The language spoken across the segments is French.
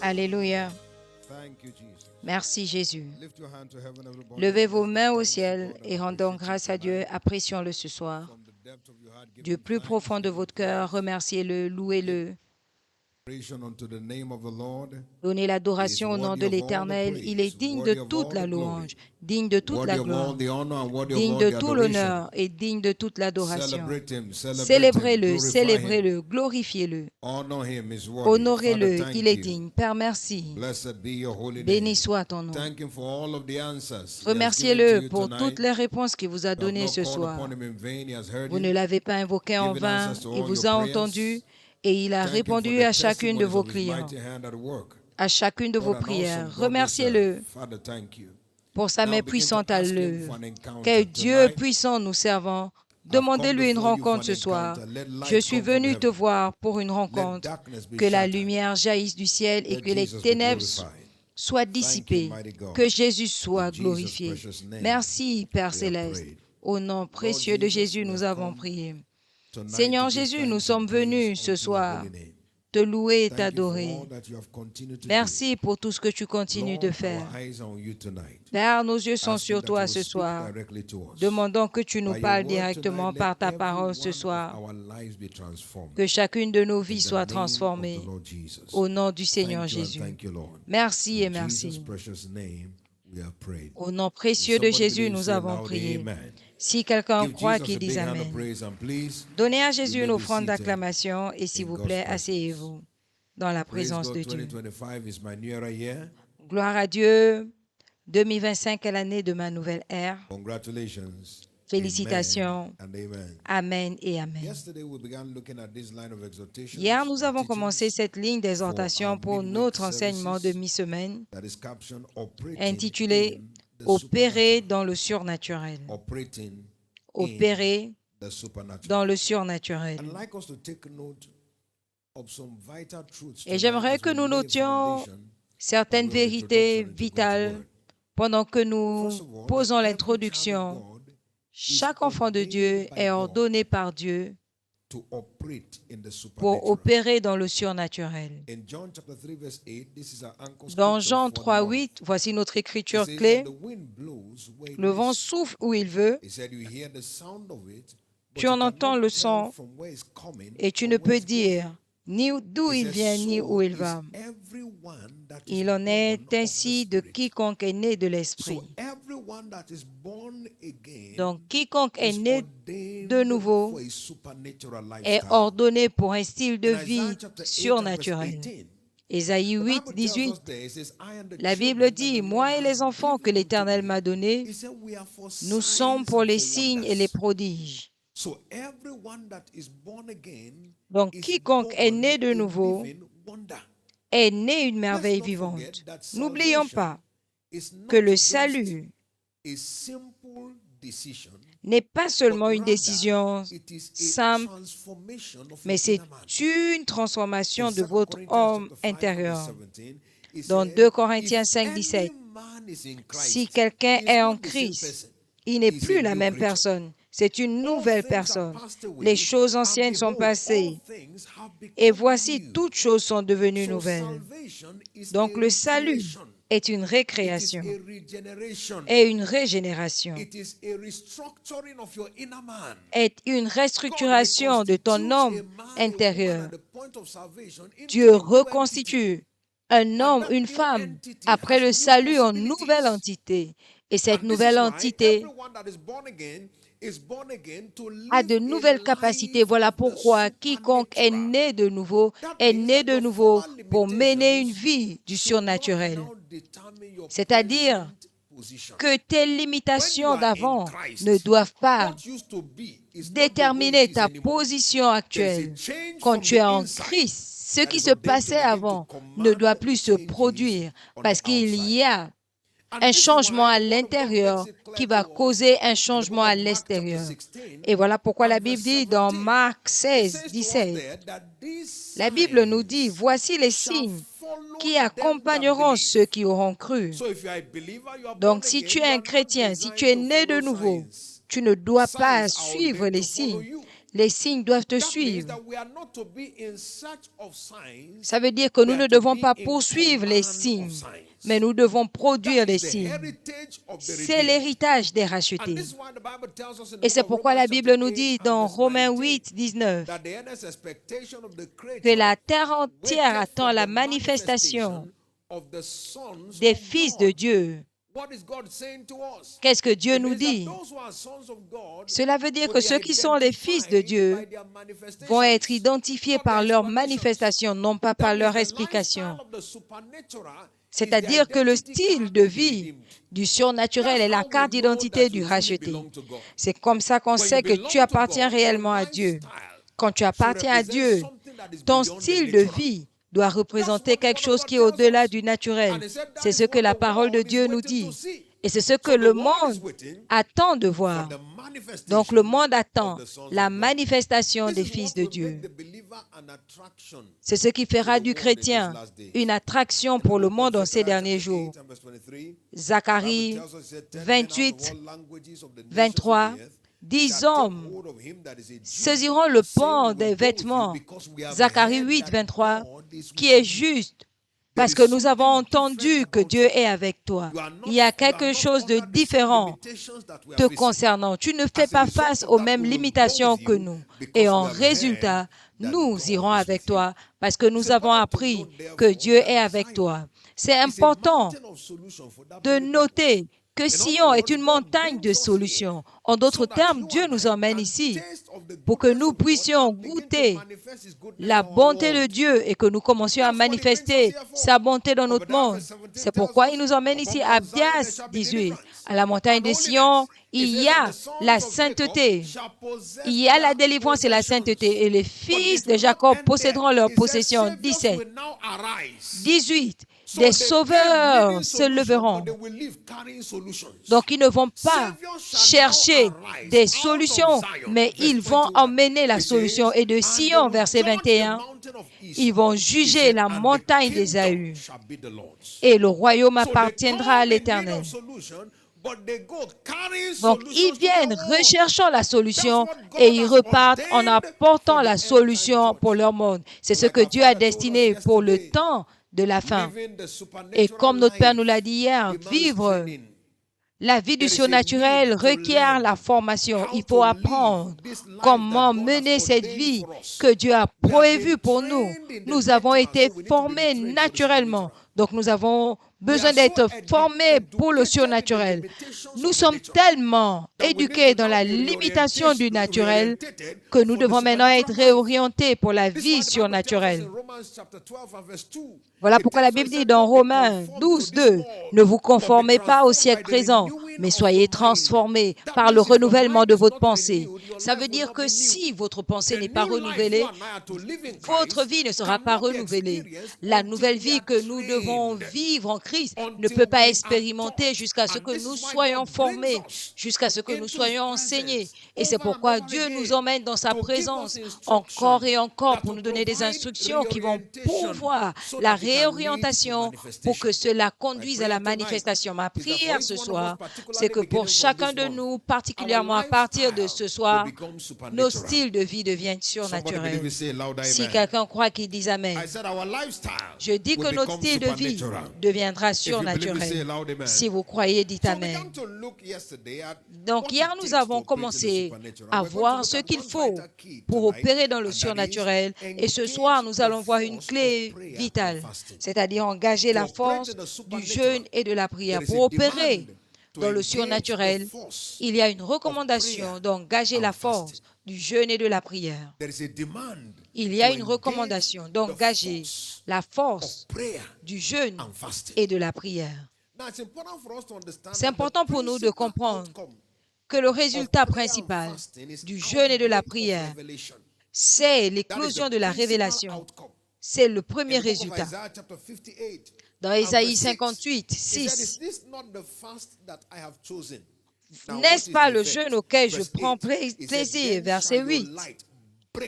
Alléluia. Merci Jésus. Levez vos mains au ciel et rendons grâce à Dieu. Apprécions-le ce soir. Du plus profond de votre cœur, remerciez-le, louez-le. Donnez l'adoration au nom de l'Éternel. Il est digne de toute la louange, digne de toute la gloire, digne de tout l'honneur et digne de toute l'adoration. Célébrez-le, célébrez-le, glorifiez-le. Honorez-le, il est digne. Père, merci. Béni soit ton nom. Remerciez-le pour toutes les réponses qu'il vous a données ce soir. Vous ne l'avez pas invoqué en vain, il vous a entendu. Et il a répondu à chacune de vos clients, à chacune de vos prières. Remerciez-le pour sa main puissante à l'œuvre. Quel Dieu puissant nous servons. Demandez-lui une rencontre ce soir. Je suis venu te voir pour une rencontre. Que la lumière jaillisse du ciel et que les ténèbres soient dissipées. Que Jésus soit glorifié. Merci, Père Céleste. Au nom précieux de Jésus, nous avons prié. Seigneur Jésus, nous sommes venus ce soir te louer et t'adorer. Merci pour tout ce que tu continues de faire. Père, nos yeux sont sur toi ce soir. Demandons que tu nous parles directement par ta parole ce soir. Que chacune de nos vies soit transformée. Au nom du Seigneur Jésus. Merci et merci. Au nom précieux de Jésus, nous avons prié. Si quelqu'un croit qu'il dise Amen. Donnez à Jésus une offrande d'acclamation et s'il vous plaît, asseyez-vous dans la présence de Dieu. Gloire à Dieu. 2025 est l'année de ma nouvelle ère. Félicitations. Amen et Amen. Hier, nous avons commencé cette ligne d'exhortation pour notre enseignement de mi-semaine intitulé « Opérer dans le surnaturel ». Opérer dans le surnaturel. Et j'aimerais que nous notions certaines vérités vitales pendant que nous posons l'introduction. Chaque enfant de Dieu est ordonné par Dieu pour opérer dans le surnaturel. Dans Jean 3, 8, voici notre écriture clé. Le vent souffle où il veut. Tu en entends le son et tu ne peux dire ni d'où il vient ni où il va. Il en est ainsi de quiconque est né de l'Esprit. Donc, quiconque est né de nouveau est ordonné pour un style de vie surnaturel. Ésaïe 8, 18, la Bible dit, « Moi et les enfants que l'Éternel m'a donnés, nous sommes pour les signes et les prodiges. » Donc, quiconque est né de nouveau est né une merveille vivante. N'oublions pas que le salut n'est pas seulement une décision simple, mais c'est une transformation de votre homme intérieur. Dans 2 Corinthiens 5, 17, si quelqu'un est en Christ, il n'est plus la même personne. C'est une nouvelle personne. Les choses anciennes sont passées et voici, toutes choses sont devenues nouvelles. Donc, le salut est une récréation et une régénération, est une restructuration de ton homme intérieur. Dieu reconstitue un homme, une femme, après le salut en nouvelle entité. Et cette nouvelle entité a de nouvelles capacités. Voilà pourquoi quiconque est né de nouveau pour mener une vie du surnaturel. C'est-à-dire que tes limitations d'avant ne doivent pas déterminer ta position actuelle. Quand tu es en Christ, ce qui se passait avant ne doit plus se produire parce qu'il y a un changement à l'intérieur qui va causer un changement à l'extérieur. Et voilà pourquoi la Bible dit dans Marc 16, 17, la Bible nous dit, voici les signes qui accompagneront ceux qui auront cru. Donc, si tu es un chrétien, si tu es né de nouveau, tu ne dois pas suivre les signes. Les signes doivent te suivre. Ça veut dire que nous ne devons pas poursuivre les signes, mais nous devons produire les signes. C'est l'héritage des rachetés. Et c'est pourquoi la Bible nous dit dans Romains 8, 19 que la terre entière attend la manifestation des fils de Dieu. Qu'est-ce que Dieu nous dit? Cela veut dire que ceux qui sont les fils de Dieu vont être identifiés par leur manifestation, non pas par leur explication. C'est-à-dire que le style de vie du surnaturel est la carte d'identité du racheté. C'est comme ça qu'on sait que tu appartiens réellement à Dieu. Quand tu appartiens à Dieu, ton style de vie doit représenter quelque chose qui est au-delà du naturel. C'est ce que la parole de Dieu nous dit. Et c'est ce que le monde attend de voir. Donc le monde attend la manifestation des fils de Dieu. C'est ce qui fera du chrétien une attraction pour le monde en ces derniers jours. Zacharie 28, 23. 10 hommes saisiront le pan des vêtements. Zacharie 8, 23, qui est juste, parce que nous avons entendu que Dieu est avec toi. Il y a quelque chose de différent te concernant. Tu ne fais pas face aux mêmes limitations que nous. Et en résultat, nous irons avec toi parce que nous avons appris que Dieu est avec toi. C'est important de noter que Sion est une montagne de solutions. En d'autres termes, Dieu nous emmène ici pour que nous puissions goûter la bonté de Dieu et que nous commencions à manifester sa bonté dans notre monde. C'est pourquoi il nous emmène ici à Abdias 18. À la montagne de Sion, il y a la sainteté. Il y a la délivrance et la sainteté. Et les fils de Jacob posséderont leur possession. 17. 18. Des sauveurs se leveront. Donc, ils ne vont pas chercher des solutions, mais ils vont emmener la solution. Et de Sion, verset 21, ils vont juger la montagne d'Ésaü. Et le royaume appartiendra à l'Éternel. Donc, ils viennent recherchant la solution et ils repartent en apportant la solution pour leur monde. C'est ce que Dieu a destiné pour le temps de la fin. Et comme notre Père nous l'a dit hier, vivre la vie du surnaturel requiert la formation. Il faut apprendre comment mener cette vie que Dieu a prévue pour nous. Nous avons été formés naturellement. Donc nous avons besoin d'être formés pour le surnaturel. Nous sommes tellement éduqués dans la limitation du naturel que nous devons maintenant être réorientés pour la vie surnaturelle. Voilà pourquoi la Bible dit dans Romains 12, 2, « Ne vous conformez pas au siècle présent, mais soyez transformés par le renouvellement de votre pensée. » Ça veut dire que si votre pensée n'est pas renouvelée, votre vie ne sera pas renouvelée. La nouvelle vie que nous devons vivre en Christ ne peut pas expérimenter jusqu'à ce que nous soyons formés, jusqu'à ce que nous soyons enseignés. Et c'est pourquoi Dieu nous emmène dans sa présence encore et encore pour nous donner des instructions qui vont pourvoir la réorientation pour que cela conduise à la manifestation. Ma prière ce soir, c'est que pour chacun de nous, particulièrement à partir de ce soir, nos styles de vie deviennent surnaturels. Si quelqu'un croit qu'il dise Amen. Je dis que notre style de vie deviendra surnaturel. Si vous croyez, dites Amen. Donc hier, nous avons commencé à voir ce qu'il faut pour opérer dans le surnaturel. Et ce soir, nous allons voir une clé vitale, c'est-à-dire engager la force du jeûne et de la prière. Pour opérer dans le surnaturel, il y a une recommandation d'engager la force du jeûne et de la prière. Il y a une recommandation d'engager la force du jeûne et de la prière. C'est important pour nous de comprendre que le résultat principal du jeûne et de la prière, c'est l'éclosion de la révélation. C'est le premier résultat. Dans Ésaïe 58, 6, « N'est-ce pas le jeûne auquel je prends plaisir ?» Verset 8.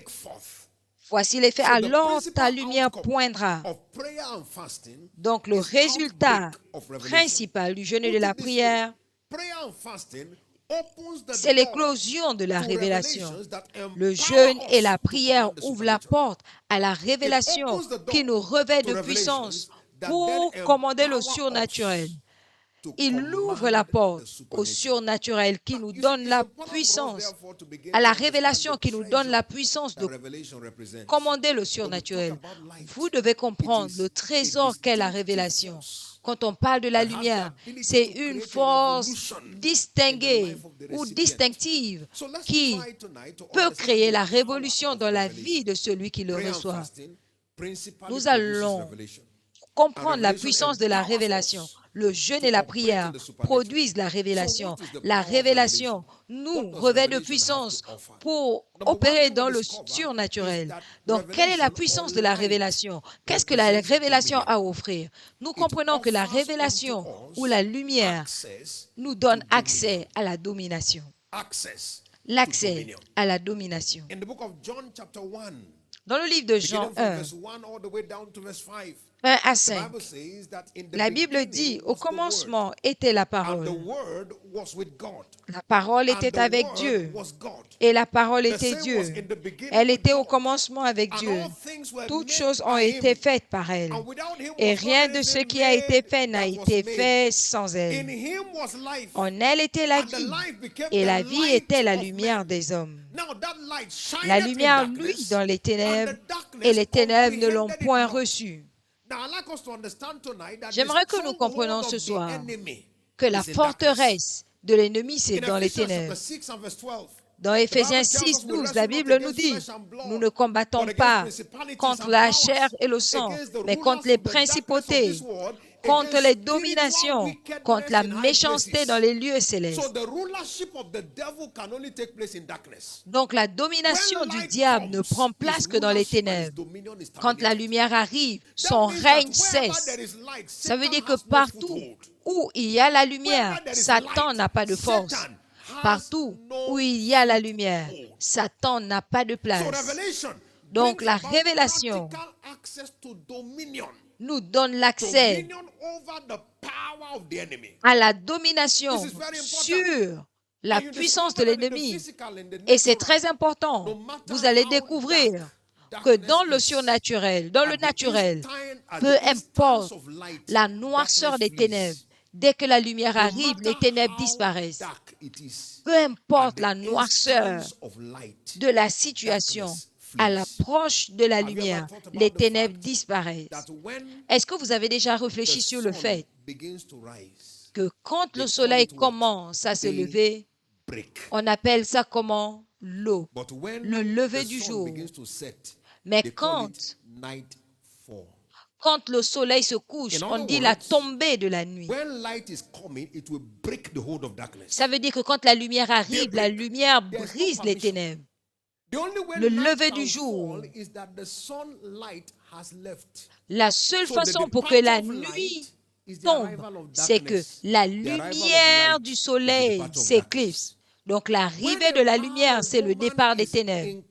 « Voici l'effet, alors ta lumière poindra. » Donc le résultat principal du jeûne et de la prière C'est l'éclosion de la révélation. Le jeûne et la prière ouvrent la porte à la révélation qui nous revêt de puissance pour commander le surnaturel. Il ouvre la porte au surnaturel qui nous donne la puissance, à la révélation qui nous donne la puissance de commander le surnaturel. Vous devez comprendre le trésor qu'est la révélation. Quand on parle de la lumière, c'est une force distinguée ou distinctive qui peut créer la révolution dans la vie de celui qui le reçoit. Nous allons comprendre la puissance de la révélation. Le jeûne et la prière produisent la révélation. La révélation nous revêt de puissance pour opérer dans le surnaturel. Donc, quelle est la puissance de la révélation? Qu'est-ce que la révélation a à offrir? Nous comprenons que la révélation ou la lumière nous donne accès à la domination. L'accès à la domination. Dans le livre de Jean 1, 1 à 5, la Bible dit, au commencement était la parole. La parole était avec Dieu et la parole était Dieu. Elle était au commencement avec Dieu. Toutes choses ont été faites par elle et rien de ce qui a été fait n'a été fait sans elle. En elle était la vie et la vie était la lumière des hommes. La lumière luit dans les ténèbres et les ténèbres ne l'ont point reçue. J'aimerais que nous comprenions ce soir que la forteresse de l'ennemi, c'est dans les ténèbres. Dans Éphésiens 6, 12, la Bible nous dit, nous ne combattons pas contre la chair et le sang, mais contre les principautés, contre les dominations, contre la méchanceté dans les lieux célestes. Donc la domination du diable ne prend place que dans les ténèbres. Quand la lumière arrive, son règne cesse. Ça veut dire que partout où il y a la lumière, Satan n'a pas de force. Partout où il y a la lumière, Satan n'a pas de place. Donc la révélation nous donne l'accès à la domination sur la puissance de l'ennemi. Et c'est très important. Vous allez découvrir que dans le surnaturel, dans le naturel, peu importe la noirceur des ténèbres, dès que la lumière arrive, les ténèbres disparaissent. Peu importe la noirceur de la situation, à l'approche de la lumière, les ténèbres disparaissent. Est-ce que vous avez déjà réfléchi sur le fait que quand le soleil commence à se lever, on appelle ça comment? L'aube, le lever du jour. Mais quand le soleil se couche, on dit la tombée de la nuit. Ça veut dire que quand la lumière arrive, la lumière brise les ténèbres. Le lever du jour. La seule façon pour que la nuit tombe, c'est que la lumière du soleil s'éclipse. Donc l'arrivée de la lumière, c'est le départ des ténèbres.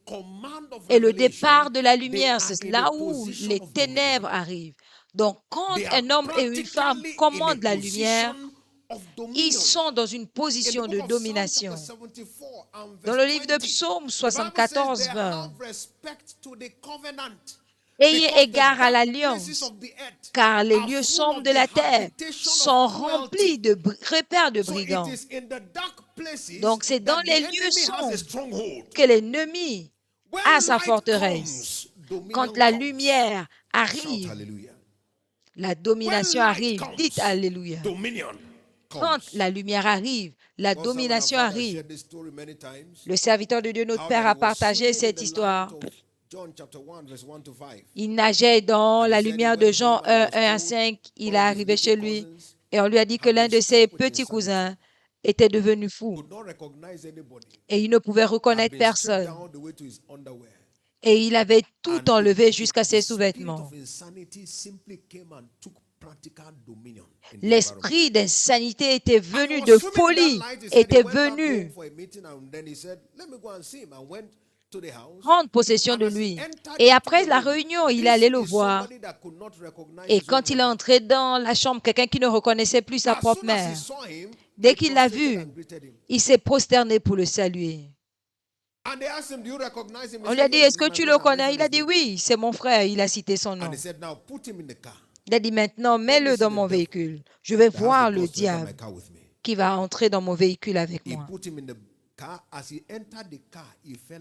Et le départ de la lumière, c'est là où les ténèbres arrivent. Donc quand un homme et une femme commandent la lumière, ils sont dans une position de domination. Dans le livre de Psaume 74, 20, ayez égard à l'alliance, car les lieux sombres de la terre sont remplis de repères de brigands. Donc c'est dans les lieux sombres que l'ennemi a sa forteresse. Quand la lumière arrive, la domination arrive. Dites Alléluia. Quand la lumière arrive, la domination arrive. Le serviteur de Dieu, notre Père, a partagé cette histoire. Il nageait dans la lumière de Jean 1, 1 à 5. Il est arrivé chez lui et on lui a dit que l'un de ses petits cousins était devenu fou et il ne pouvait reconnaître personne. Et il avait tout enlevé jusqu'à ses sous-vêtements. L'esprit d'insanité était venu, de folie était venu prendre possession de lui. Et après la réunion, il allait le voir. Et quand il est entré dans la chambre, quelqu'un qui ne reconnaissait plus sa propre mère, Dès qu'il l'a vu, il s'est prosterné pour le saluer. On lui a dit, est-ce que tu le connais? Il a dit, oui, c'est mon frère. Il a cité son nom. Il a dit, maintenant, mets-le dans mon véhicule. Je vais voir le diable qui va entrer dans mon véhicule avec moi.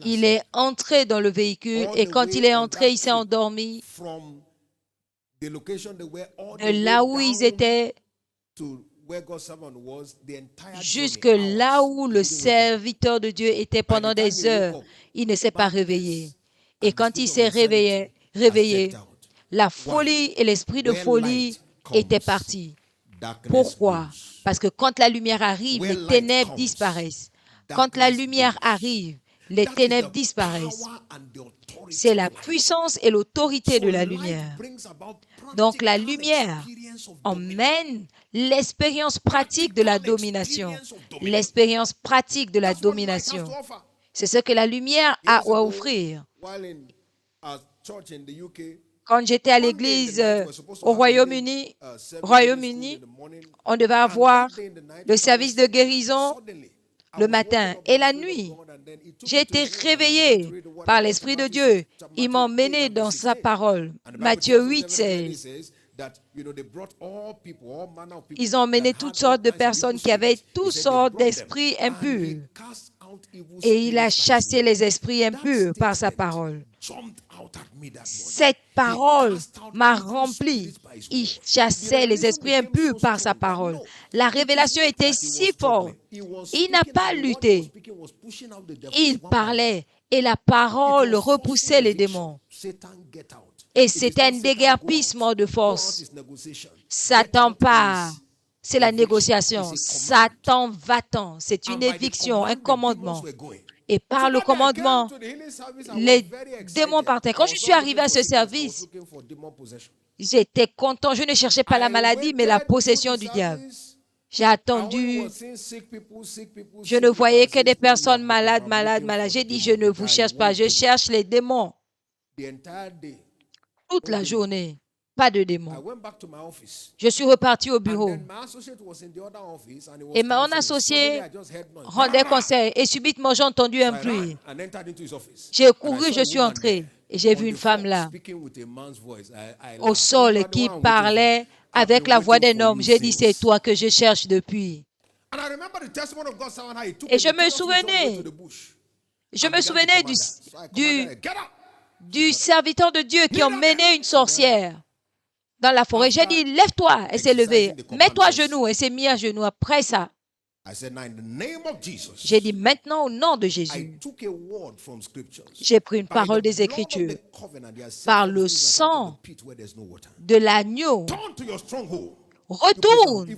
Il est entré dans le véhicule et quand il est entré, il s'est endormi. De là où ils étaient jusque là où le serviteur de Dieu était pendant des heures, il ne s'est pas réveillé. Et quand il s'est réveillé, la folie et l'esprit de folie étaient partis. Pourquoi? Parce que quand la lumière arrive, les ténèbres disparaissent. Quand la lumière arrive, les ténèbres disparaissent. C'est la puissance et l'autorité de la lumière. Donc la lumière emmène l'expérience pratique de la domination. L'expérience pratique de la domination. C'est ce que la lumière a à offrir. Quand j'étais à l'église au Royaume-Uni, on devait avoir le service de guérison le matin et la nuit. J'ai été réveillé par l'Esprit de Dieu. Il m'a emmené dans sa parole. Matthieu 8, 16. Ils ont emmené toutes sortes de personnes qui avaient toutes sortes d'esprits impurs. Et il a chassé les esprits impurs par sa parole. Cette parole m'a rempli. Il chassait les esprits impurs par sa parole. La révélation était si forte. Il n'a pas lutté. Il parlait et la parole repoussait les démons. Et c'était un déguerpissement de force. Satan part. C'est la négociation. Satan va-t'en. C'est une éviction, un commandement. Et par le commandement, les démons partaient. Quand je suis arrivé à ce service, j'étais content. Je ne cherchais pas la maladie, mais la possession du diable. J'ai attendu. Je ne voyais que des personnes malades. J'ai dit, je ne vous cherche pas. Je cherche les démons. Toute la journée. Pas de démons. Je suis reparti au bureau. Et mon associé rendait conseil. Et subitement, j'ai entendu un bruit. J'ai couru, je suis entré. Et j'ai vu une femme là, au sol, qui parlait avec la voix d'un homme. J'ai dit, c'est toi que je cherche depuis. Et je me souvenais du serviteur de Dieu qui emmenait une sorcière dans la forêt. J'ai dit, lève-toi. Elle s'est levée. Mets-toi à genoux. Elle s'est mise à genoux. Après ça, j'ai dit, maintenant au nom de Jésus, j'ai pris une parole des Écritures. Par le sang de l'agneau, retourne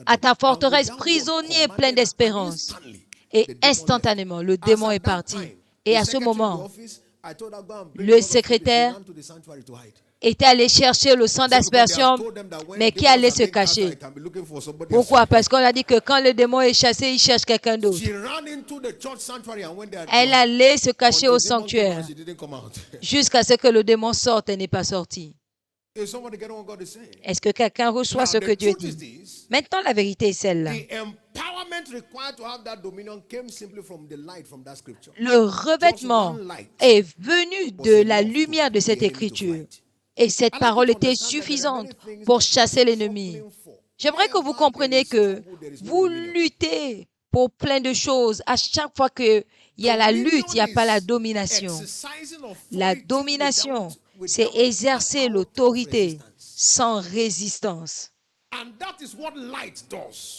à ta forteresse prisonnier plein d'espérance. Et instantanément, le démon est parti. Et à ce moment, le secrétaire était allé chercher le sang d'aspersion, mais qui allait se cacher. Pourquoi? Parce qu'on a dit que quand le démon est chassé, il cherche quelqu'un d'autre. Elle allait se cacher au sanctuaire jusqu'à ce que le démon sorte et n'est pas sorti. Est-ce que quelqu'un reçoit ce que Dieu dit? Maintenant, la vérité est celle-là. Le revêtement est venu de la lumière de cette écriture. Et cette parole était suffisante pour chasser l'ennemi. J'aimerais que vous compreniez que vous luttez pour plein de choses. À chaque fois qu'il y a la lutte, il n'y a pas la domination. La domination, c'est exercer l'autorité sans résistance.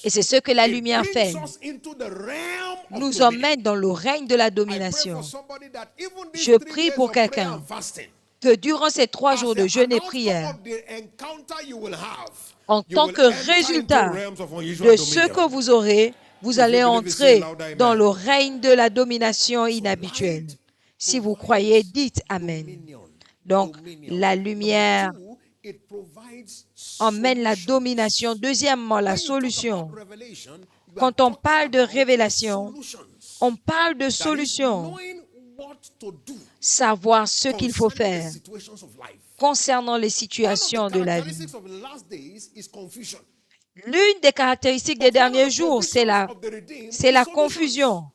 Et c'est ce que la lumière fait. Nous emmène dans le règne de la domination. Je prie pour quelqu'un que durant ces 3 jours de jeûne et prière, en tant que résultat de ce que vous aurez, vous allez entrer dans le règne de la domination inhabituelle. Si vous croyez, dites Amen. Donc, la lumière emmène la domination. Deuxièmement, la solution. Quand on parle de révélation, on parle de solution. Savoir ce qu'il faut faire concernant les situations de la vie. L'une des caractéristiques des derniers jours, c'est la confusion.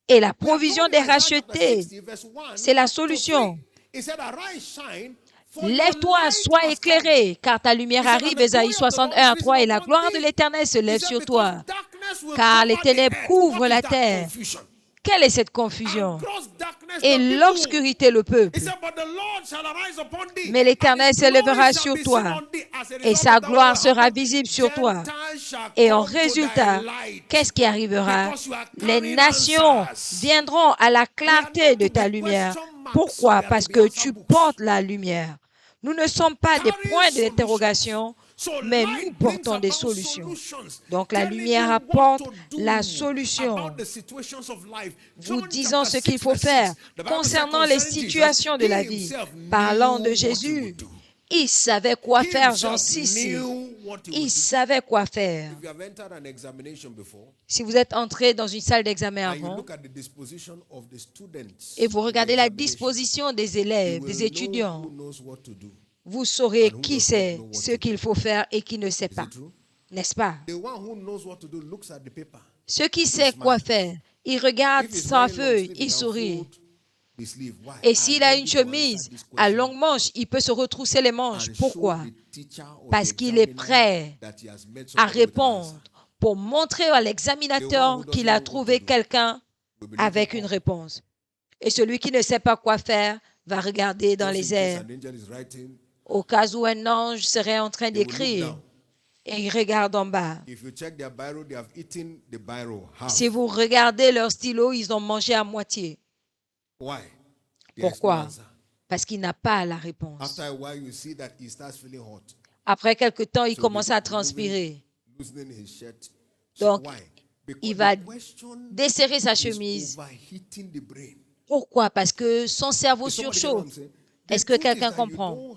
Et la provision des rachetés, c'est la solution. Lève-toi, sois éclairé, car ta lumière arrive, Ésaïe 61:3, et la gloire de l'Éternel se lève sur toi, car les ténèbres couvrent la terre. Quelle est cette confusion? Et l'obscurité le peuple. Mais l'Éternel s'élèvera sur toi, et sa gloire sera visible sur toi. Et en résultat, qu'est-ce qui arrivera? Les nations viendront à la clarté de ta lumière. Pourquoi? Parce que tu portes la lumière. Nous ne sommes pas des points d'interrogation, mais nous portons des solutions. Donc la lumière apporte la solution, vous disant ce qu'il faut faire concernant les situations de la vie. Parlant de Jésus, il savait quoi faire, Jean 6. Il savait quoi faire. Si vous êtes entré dans une salle d'examen avant et vous regardez la disposition des élèves, des étudiants, vous saurez qui sait ce qu'il faut faire et qui ne sait pas. N'est-ce pas? Ceux qui savent quoi faire, il regarde sa feuille, il sourit. Et s'il a une chemise à longue manche, il peut se retrousser les manches. Pourquoi? Parce qu'il est prêt à répondre pour montrer à l'examinateur qu'il a trouvé quelqu'un avec une réponse. Et celui qui ne sait pas quoi faire va regarder dans les airs. Au cas où un ange serait en train d'écrire, et il regarde en bas. Si vous regardez leur stylo, ils ont mangé à moitié. Pourquoi? Parce qu'il n'a pas la réponse. Après quelque temps, il commence à transpirer. Donc, il va desserrer sa chemise. Pourquoi? Parce que son cerveau surchauffe. Est-ce que quelqu'un comprend?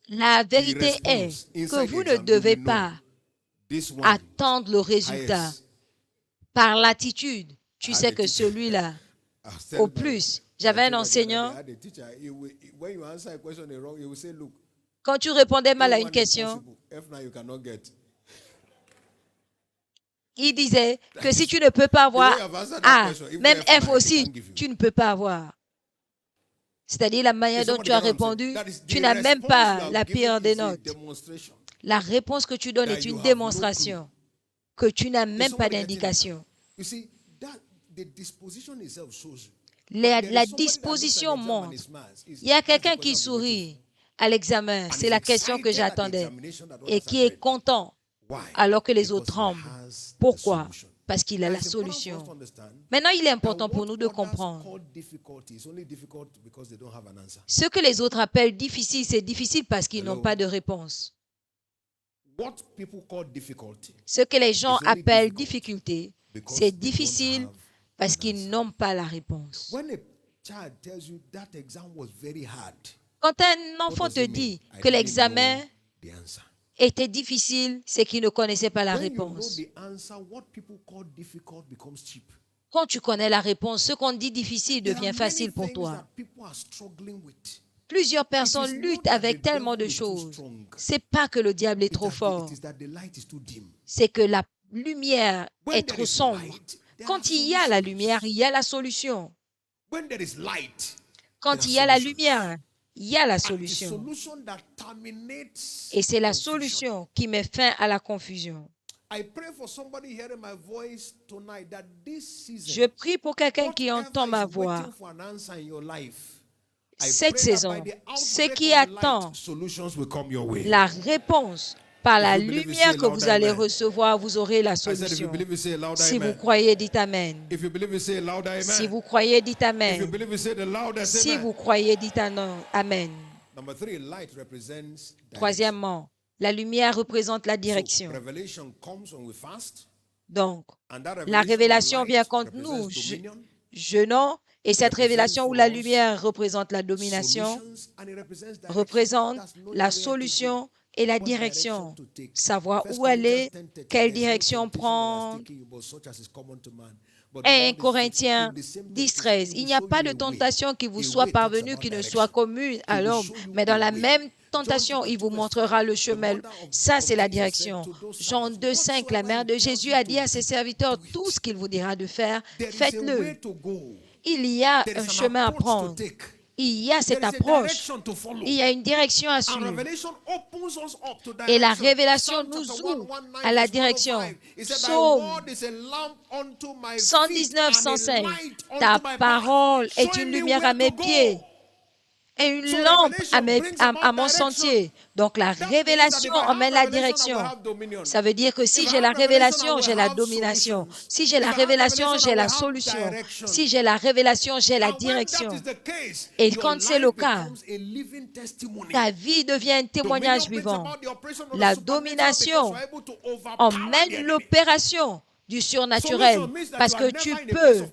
La vérité est que vous ne devez pas attendre le résultat. Par l'attitude, tu sais que celui-là, au plus, j'avais un enseignant, quand tu répondais mal à une question, il disait que si tu ne peux pas avoir A, même F aussi, tu ne peux pas avoir. C'est-à-dire la manière dont tu as répondu, tu n'as même pas la pire des notes. La réponse que tu donnes est une démonstration que tu n'as même pas d'indication. La disposition montre. Il y a quelqu'un qui sourit à l'examen, c'est la question que j'attendais, et qui est content alors que les autres tremblent. Pourquoi? Parce qu'il a la solution. Maintenant, il est important pour nous de comprendre. Ce que les autres appellent difficile, c'est difficile parce qu'ils n'ont pas de réponse. Ce que les gens appellent difficulté, c'est difficile parce qu'ils n'ont pas la réponse. Quand un enfant te dit que l'examen était difficile, c'est qu'il ne connaissait pas la réponse. Quand tu connais la réponse, ce qu'on dit difficile devient facile pour toi. Plusieurs personnes luttent avec tellement de choses. Ce n'est pas que le diable est trop fort. C'est que la lumière est trop sombre. Quand il y a la lumière, il y a la solution. Quand il y a la lumière, il y a la solution. Et c'est la solution qui met fin à la confusion. Je prie pour quelqu'un qui entend ma voix. Cette saison, ce qui attend la réponse par la lumière que vous allez recevoir, vous aurez la solution. Si vous croyez, dites Amen. Si vous croyez, dites Amen. Si vous croyez, dites Amen. Troisièmement, la lumière représente la direction. Donc, la révélation vient quand nous jeûnons, et cette révélation où la lumière représente la domination, représente la solution et la direction. Savoir où aller, quelle direction prendre. 1 Corinthiens 10:13. Il n'y a pas de tentation qui vous soit parvenue qui ne soit commune à l'homme, mais dans la même tentation, il vous montrera le chemin. Ça, c'est la direction. Jean 2, 5, la mère de Jésus a dit à ses serviteurs, tout ce qu'il vous dira de faire, faites-le. Il y a un chemin à prendre. Il y a cette approche. Il y a une direction à suivre. Et la révélation nous ouvre à la direction. Psaume 119, 105. Ta parole est une lumière à mes pieds et une lampe à mon sentier. Donc la révélation emmène la direction. Ça veut dire que si j'ai la révélation, j'ai la domination. Si j'ai la révélation, j'ai la solution. Si j'ai la révélation, j'ai la direction. Et quand c'est le cas, ta vie devient un témoignage vivant. La domination emmène l'opération du surnaturel, parce que tu peux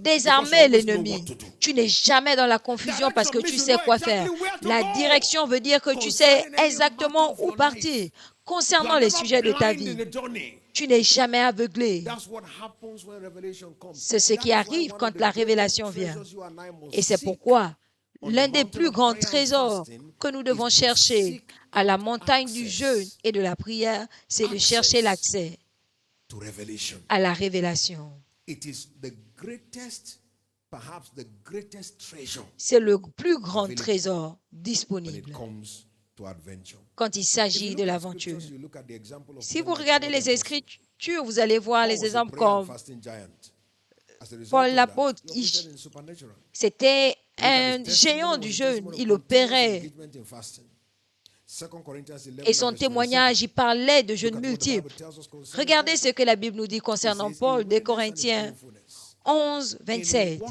désarmer l'ennemi. Tu n'es jamais dans la confusion parce que tu sais quoi faire. La direction veut dire que tu sais exactement où partir concernant les sujets de ta vie. Tu n'es jamais aveuglé. C'est ce qui arrive quand la révélation vient. Et c'est pourquoi l'un des plus grands trésors que nous devons chercher à la montagne du jeûne et de la prière, c'est de chercher l'accès à la révélation. C'est le plus grand trésor disponible quand il s'agit de l'aventure. Si vous regardez les Écritures, vous allez voir les exemples comme Paul l'apôtre. C'était un géant du jeûne. Il opérait. Et son témoignage, il parlait de jeûnes multiples. Regardez ce que la Bible nous dit concernant Paul, de Corinthiens 11, 27.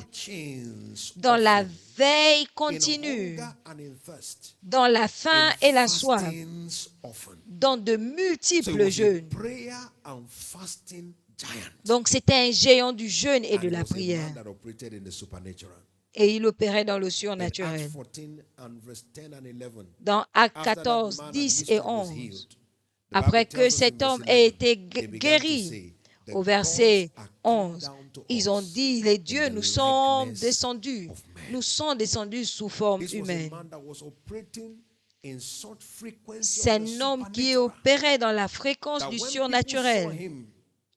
Dans la veille continue, dans la faim et la soif, dans de multiples jeûnes. Donc, c'était un géant du jeûne et de la prière. Et il opérait dans le surnaturel. Dans Actes 14, 10 et 11, après que cet homme ait été guéri, au verset 11, ils ont dit, les dieux nous sont descendus sous forme humaine. C'est un homme qui opérait dans la fréquence du surnaturel,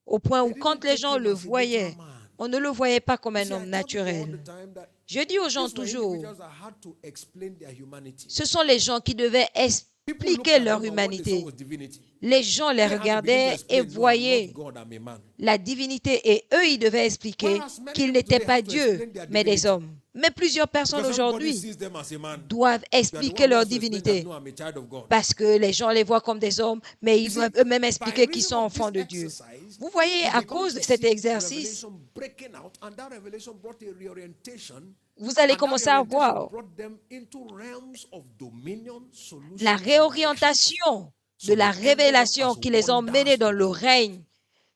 au point où quand les gens le voyaient, on ne le voyait pas comme un homme naturel. Je dis aux gens toujours, ce sont les gens qui devaient expliquer leur humanité. Les gens les regardaient et voyaient la divinité et eux, ils devaient expliquer qu'ils n'étaient pas Dieu, mais des hommes. Mais plusieurs personnes aujourd'hui doivent expliquer leur divinité parce que les gens les voient comme des hommes, mais ils doivent eux-mêmes expliquer qu'ils sont enfants de Dieu. Vous voyez, à cause de cet exercice, vous allez commencer à voir la réorientation de la révélation qui les a emmenés dans le règne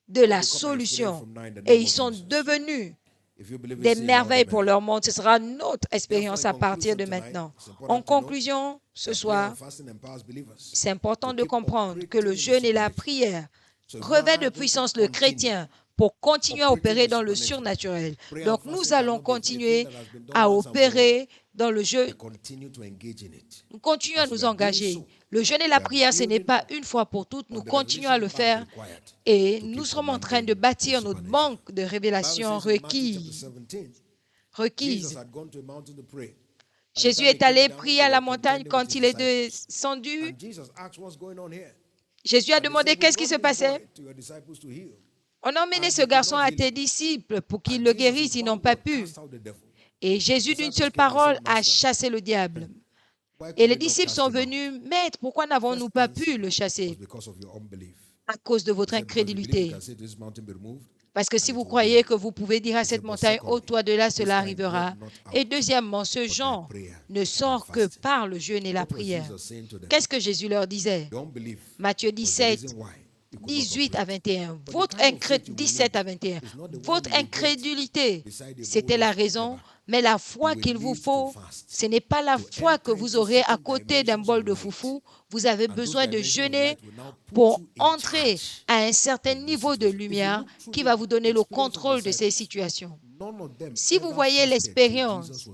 de la solution. Et ils sont devenus des merveilles pour leur monde. Ce sera notre expérience à partir de maintenant. En conclusion, ce soir, c'est important de comprendre que le jeûne et la prière revêtent de puissance le chrétien pour continuer à opérer dans le surnaturel. Donc, nous allons continuer à opérer dans le jeûne. Nous continuons à nous engager. Le jeûne et la prière, ce n'est pas une fois pour toutes. Nous continuons à le faire et nous sommes en train de bâtir notre banque de révélations requises. Jésus est allé prier à la montagne quand il est descendu. Jésus a demandé qu'est-ce qui se passait. On a emmené ce garçon à tes disciples pour qu'ils le guérissent, ils n'ont pas pu. Et Jésus, d'une seule parole, a chassé le diable. Et les disciples sont venus, Maître, pourquoi n'avons-nous pas pu le chasser? À cause de votre incrédulité. Parce que si vous croyez que vous pouvez dire à cette montagne, ôte-toi de là, cela arrivera. Et deuxièmement, ce genre ne sort que par le jeûne et la prière. Qu'est-ce que Jésus leur disait? Matthieu 17, 18 à 21. 17 à 21. Votre incrédulité, c'était la raison, mais la foi qu'il vous faut, ce n'est pas la foi que vous aurez à côté d'un bol de foufou. Vous avez besoin de jeûner pour entrer à un certain niveau de lumière qui va vous donner le contrôle de ces situations. Si vous voyez l'expérience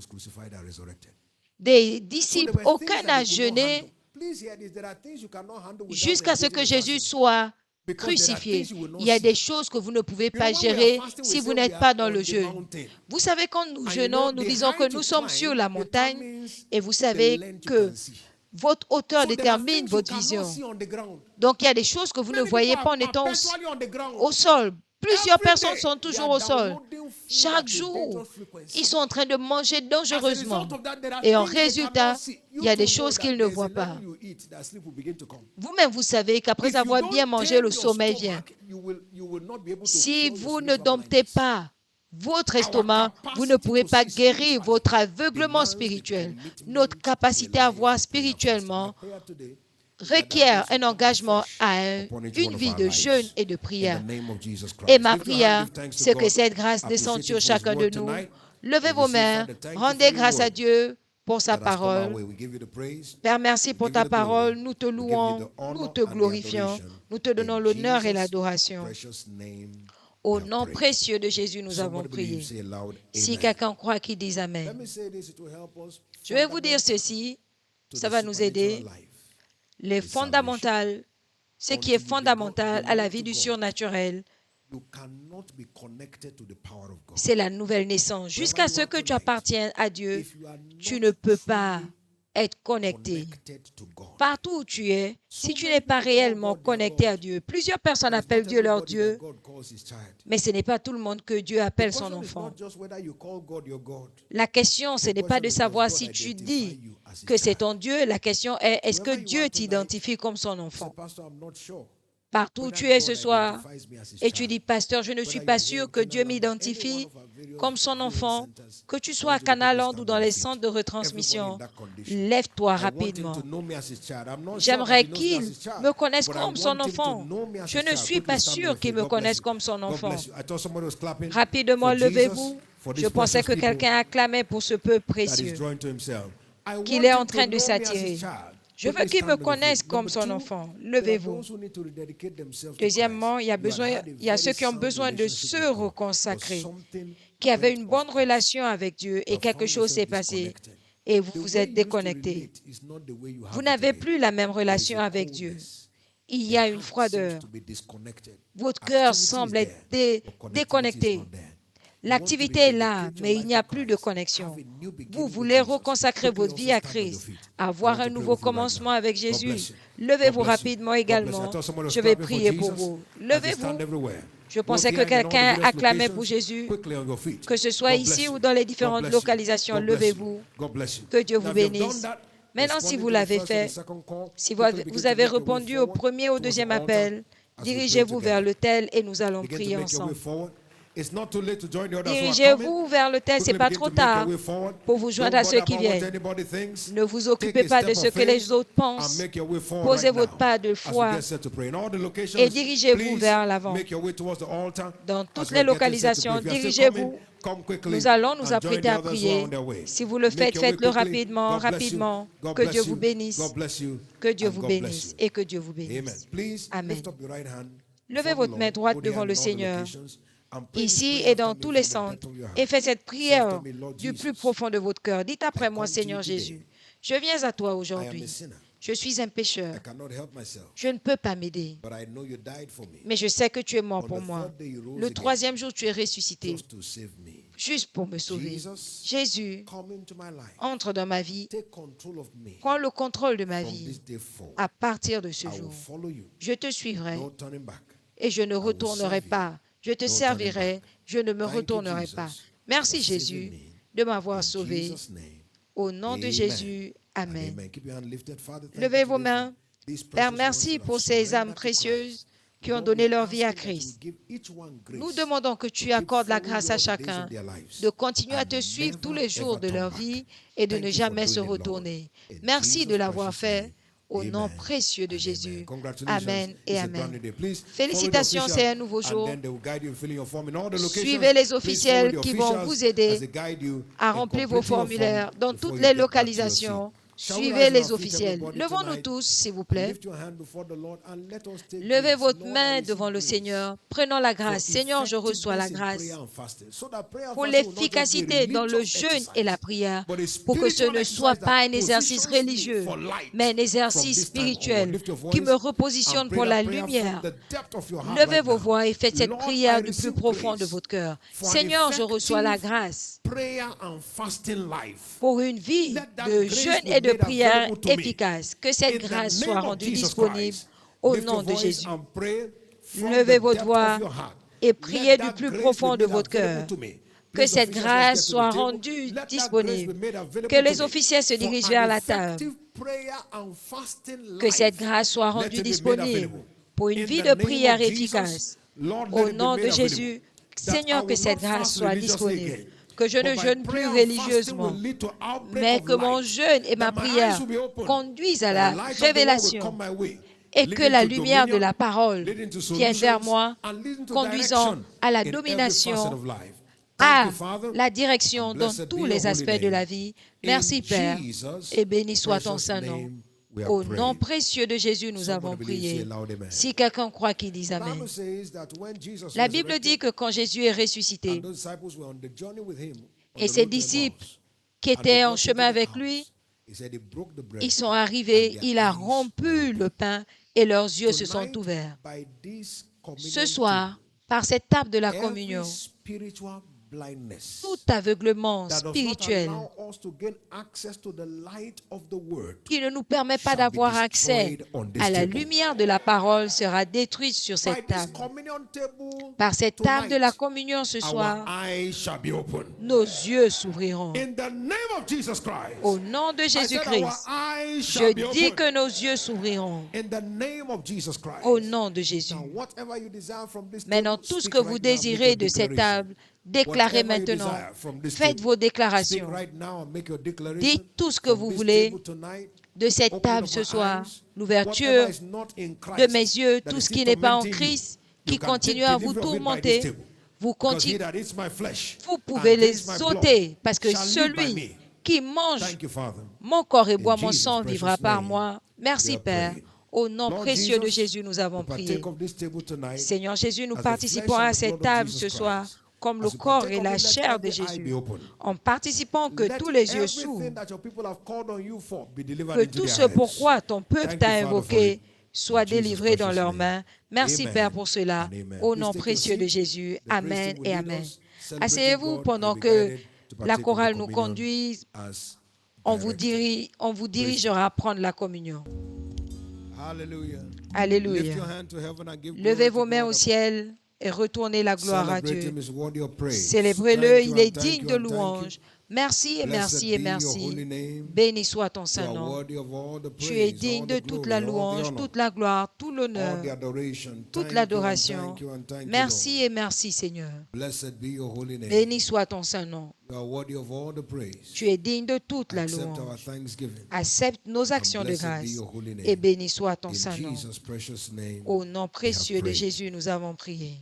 des disciples, aucun n'a jeûné jusqu'à ce que Jésus soit crucifié. Il y a des choses que vous ne pouvez pas gérer si vous n'êtes pas dans le jeûne. Vous savez, quand nous jeûnons, nous disons que nous sommes sur la montagne et vous savez que votre hauteur détermine votre vision. Donc, il y a des choses que vous ne voyez pas en étant au sol. Plusieurs personnes sont toujours au sol. Chaque jour, ils sont en train de manger dangereusement. Et en résultat, il y a des choses qu'ils ne voient pas. Vous-même, vous savez qu'après avoir bien mangé, le sommeil vient. Si vous ne domptez pas votre estomac, vous ne pouvez pas guérir votre aveuglement spirituel. Notre capacité à voir spirituellement requiert un engagement à une vie de jeûne et de prière. Et ma prière, c'est que cette grâce descende sur chacun de nous. Levez vos mains, rendez grâce à Dieu pour sa parole. Père, merci pour ta parole. Nous te louons, nous te glorifions, nous te donnons l'honneur et l'adoration. Au nom précieux de Jésus, nous avons prié. Si quelqu'un croit qu'il dise Amen. Je vais vous dire ceci, ça va nous aider. Les fondamentales, ce qui est fondamental à la vie du surnaturel, c'est la nouvelle naissance. Jusqu'à ce que tu appartiennes à Dieu, tu ne peux pas être connecté. Partout où tu es, si tu n'es pas réellement connecté à Dieu, plusieurs personnes appellent Dieu leur Dieu, mais ce n'est pas tout le monde que Dieu appelle son enfant. La question, ce n'est pas de savoir si tu dis que c'est ton Dieu. La question est, est-ce que Dieu t'identifie comme son enfant? Partout où tu es ce soir, et tu dis, pasteur, je ne suis pas sûr que Dieu m'identifie comme son enfant, que tu sois à Canaland ou dans les centres de retransmission, lève-toi rapidement. J'aimerais qu'il me connaisse comme son enfant. Je ne suis pas sûr qu'il me connaisse comme son enfant. Rapidement, levez-vous. Je pensais que quelqu'un acclamait pour ce peu précieux, qu'il est en train de s'attirer. Je veux qu'il me connaisse comme son enfant. Levez-vous. Deuxièmement, il y a ceux qui ont besoin de se reconsacrer, qui avaient une bonne relation avec Dieu et quelque chose s'est passé et vous vous êtes déconnecté. Vous n'avez plus la même relation avec Dieu. Il y a une froideur. Votre cœur semble être déconnecté. L'activité est là, mais il n'y a plus de connexion. Vous voulez reconsacrer votre vie à Christ, avoir un nouveau commencement avec Jésus. Levez-vous rapidement également. Je vais prier pour vous. Levez-vous. Je pensais que quelqu'un acclamait pour Jésus, que ce soit ici ou dans les différentes localisations. Levez-vous. Que Dieu vous bénisse. Maintenant, si vous l'avez fait, si vous avez répondu au premier ou au deuxième appel, dirigez-vous vers l'autel et nous allons prier ensemble. Dirigez-vous vers l'autel, ce n'est pas trop tard pour vous joindre à ceux qui viennent. Ne vous occupez pas de ce que les autres pensent. Posez votre pas de foi et dirigez-vous vers l'avant. Dans toutes les localisations, dirigez-vous. Nous allons nous apprêter à prier. Si vous le faites, faites-le rapidement, rapidement. Que Dieu vous bénisse. Que Dieu vous bénisse et que Dieu vous bénisse. Amen. Levez votre main droite devant le Seigneur, ici et dans tous les centres, et faites cette prière du plus profond de votre cœur. Dites après moi, Seigneur Jésus, je viens à toi aujourd'hui. Je suis un pécheur. Je ne peux pas m'aider. Mais je sais que tu es mort pour moi. Le troisième jour, tu es ressuscité, juste pour me sauver. Jésus, entre dans ma vie. Prends le contrôle de ma vie à partir de ce jour. Je te suivrai et je ne retournerai pas. Je te servirai, je ne me retournerai pas. Merci Jésus de m'avoir sauvé. Au nom de Jésus, Amen. Levez vos mains. Père, merci pour ces âmes précieuses qui ont donné leur vie à Christ. Nous demandons que tu accordes la grâce à chacun de continuer à te suivre tous les jours de leur vie et de ne jamais se retourner. Merci de l'avoir fait. Au nom précieux de Jésus. Amen et Amen. Félicitations, c'est un nouveau jour. Suivez les officiels qui vont vous aider à remplir vos formulaires dans toutes les localisations Suivez les officiels. Levons-nous tous, s'il vous plaît. Levez votre main devant le Seigneur. Prenons la grâce. Seigneur, je reçois la grâce pour l'efficacité dans le jeûne et la prière, pour que ce ne soit pas un exercice religieux, mais un exercice spirituel qui me repositionne pour la lumière. Levez vos voix et faites cette prière du plus profond de votre cœur. Seigneur, je reçois la grâce pour une vie de jeûne et de prière efficace. Que cette grâce soit rendue disponible au nom de Jésus. Levez votre voix et priez du plus profond de votre cœur. Que cette grâce soit rendue disponible. Que les officiels se dirigent vers la table. Que cette grâce soit rendue disponible pour une vie de prière efficace. Au nom de Jésus, Seigneur, que cette grâce soit disponible. Que je ne jeûne plus religieusement, mais que mon jeûne et ma prière conduisent à la révélation et que la lumière de la parole vienne vers moi, conduisant à la domination, à la direction dans tous les aspects de la vie. Merci Père, et béni soit ton saint nom. Au nom précieux de Jésus, nous avons prié. Si quelqu'un croit qu'il dise Amen. La Bible dit que quand Jésus est ressuscité, et ses disciples qui étaient en chemin avec lui, ils sont arrivés, il a rompu le pain et leurs yeux se sont ouverts. Ce soir, par cette table de la communion, tout aveuglement spirituel qui ne nous permet pas d'avoir accès à la lumière de la parole sera détruite sur cette table. Par cette table de la communion ce soir, nos yeux s'ouvriront. Au nom de Jésus-Christ, je dis que nos yeux s'ouvriront. Au nom de Jésus. Maintenant, tout ce que vous désirez de cette table, déclarez maintenant. Faites vos déclarations. Dites tout ce que vous voulez de cette table ce soir. L'ouverture de mes yeux, tout ce qui n'est pas en Christ, qui continue à vous tourmenter, vous pouvez les ôter parce que celui qui mange mon corps et boit mon sang vivra par moi. Merci Père. Au nom précieux de Jésus, nous avons prié. Seigneur Jésus, nous participons à cette table ce soir comme le corps et la chair de Jésus, en participant que tous les yeux s'ouvrent, que tout ce pourquoi ton peuple t'a invoqué soit délivré dans leurs mains. Merci Père pour cela, au nom précieux de Jésus. Amen et Amen. Asseyez-vous pendant que la chorale nous conduise. On vous dirigera prendre la communion. Alléluia. Levez vos mains au ciel et retournez la gloire à Dieu. Célébrez-le, il est digne de louange. Merci et merci et merci. Béni soit ton saint nom. Tu es digne de toute la louange, toute la gloire, tout l'honneur, toute l'adoration. Merci et merci Seigneur. Béni soit ton saint nom. Tu es digne de toute la louange. Accepte nos actions de grâce et béni soit ton saint nom. Au nom précieux de Jésus, nous avons prié.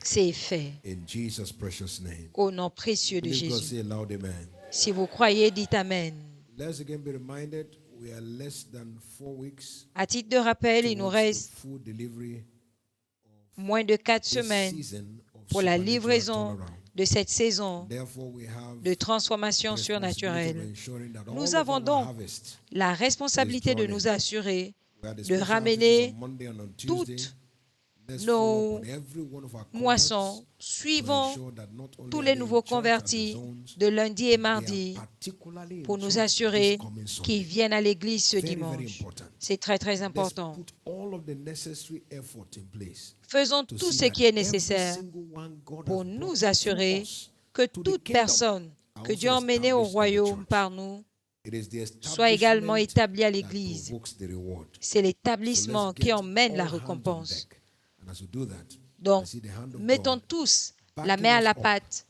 C'est fait. Au nom précieux de Jésus. Si vous croyez, dites Amen. À titre de rappel, il nous reste moins de 4 semaines pour la livraison de cette saison de transformation surnaturelle. Nous avons donc la responsabilité de nous assurer de ramener toutes nos moissons suivant tous les nouveaux convertis de lundi et mardi pour nous assurer qu'ils viennent à l'église ce dimanche. C'est très, très important. Faisons tout ce qui est nécessaire pour nous assurer que toute personne que Dieu a emmenée au royaume par nous soit également établie à l'église. C'est l'établissement qui emmène la récompense. Donc, mettons tous la main à la pâte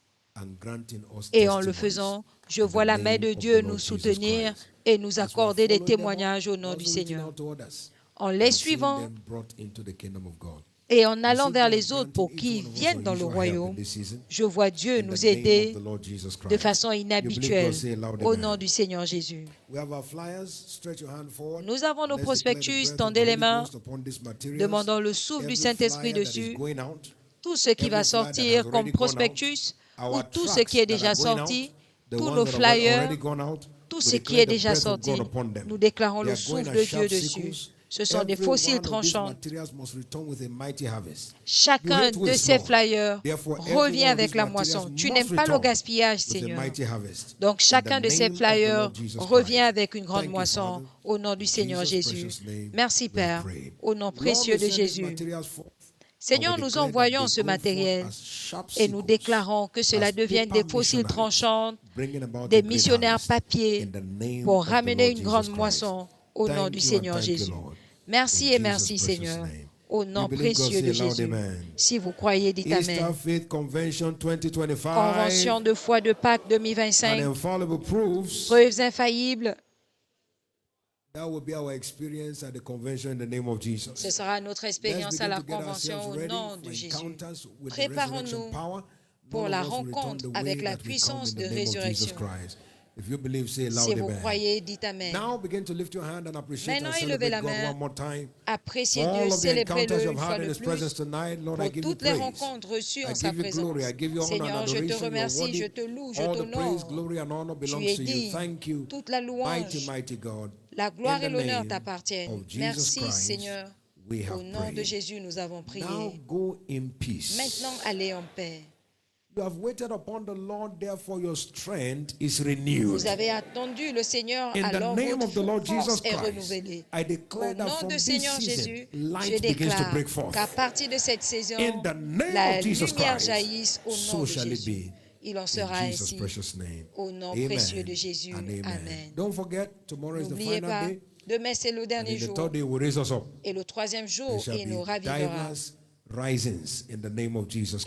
et en le faisant, je vois la main de Dieu nous soutenir et nous accorder des témoignages au nom du Seigneur. En les suivant, Et en allant vers les autres pour qu'ils viennent dans le royaume, je vois Dieu nous aider de façon inhabituelle au nom du Seigneur Jésus. Nous avons nos prospectus, tendez les mains, demandons le souffle du Saint-Esprit dessus. Tout ce qui va sortir comme prospectus ou tout ce qui est déjà sorti, tous nos flyers, tout ce qui est déjà sorti, nous déclarons le souffle de Dieu dessus. Ce sont des fossiles tranchants. Chacun de ces flyers revient avec la moisson. Tu n'aimes pas le gaspillage, Seigneur. Donc chacun de ces flyers revient avec une grande moisson au nom du Seigneur Jésus. Merci, Père, au nom précieux de Jésus. Seigneur, nous envoyons ce matériel et nous déclarons que cela devienne des fossiles tranchants, des missionnaires papier pour ramener une grande moisson au nom du Seigneur Jésus. Merci et merci, Seigneur, au nom précieux de Jésus. Si vous croyez, dites Amen. Convention de foi de Pâques 2025, preuves infaillibles. Ce sera notre expérience à la convention au nom de Jésus. Préparons-nous pour la rencontre avec la puissance de résurrection. Si vous croyez, dites Amen. Maintenant, élevez la main, appréciez Dieu, célébrez-le une fois de plus pour toutes les rencontres reçues en sa présence. Seigneur, je te remercie, je te loue, je t'honore. Tu es digne, toute la louange, la gloire et l'honneur t'appartiennent. Merci, Seigneur. Au nom de Jésus, nous avons prié. Maintenant, allez en paix. Vous avez attendu le Seigneur, alors votre force est renouvelée. Au nom du Seigneur Jésus, je déclare qu'à partir de cette saison, la lumière jaillisse au nom de Jésus. Il en sera ainsi. Au nom précieux de Jésus. Amen. N'oubliez pas, demain c'est le dernier jour. Et le troisième jour, il nous ravivera.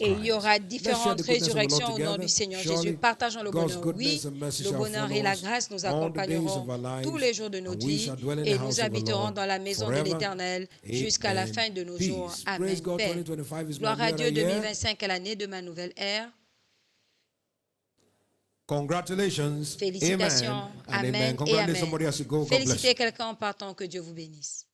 Et il y aura différentes résurrections au nom du Seigneur Jésus. Partageons le bonheur. Oui, le bonheur et la grâce nous accompagneront tous les jours de notre vie et nous habiterons dans la maison de l'Éternel jusqu'à la fin de nos jours. Amen. Paix. Gloire à Dieu, 2025 est l'année de ma nouvelle ère. Félicitations. Amen et Amen. Félicitez quelqu'un en partant, que Dieu vous bénisse.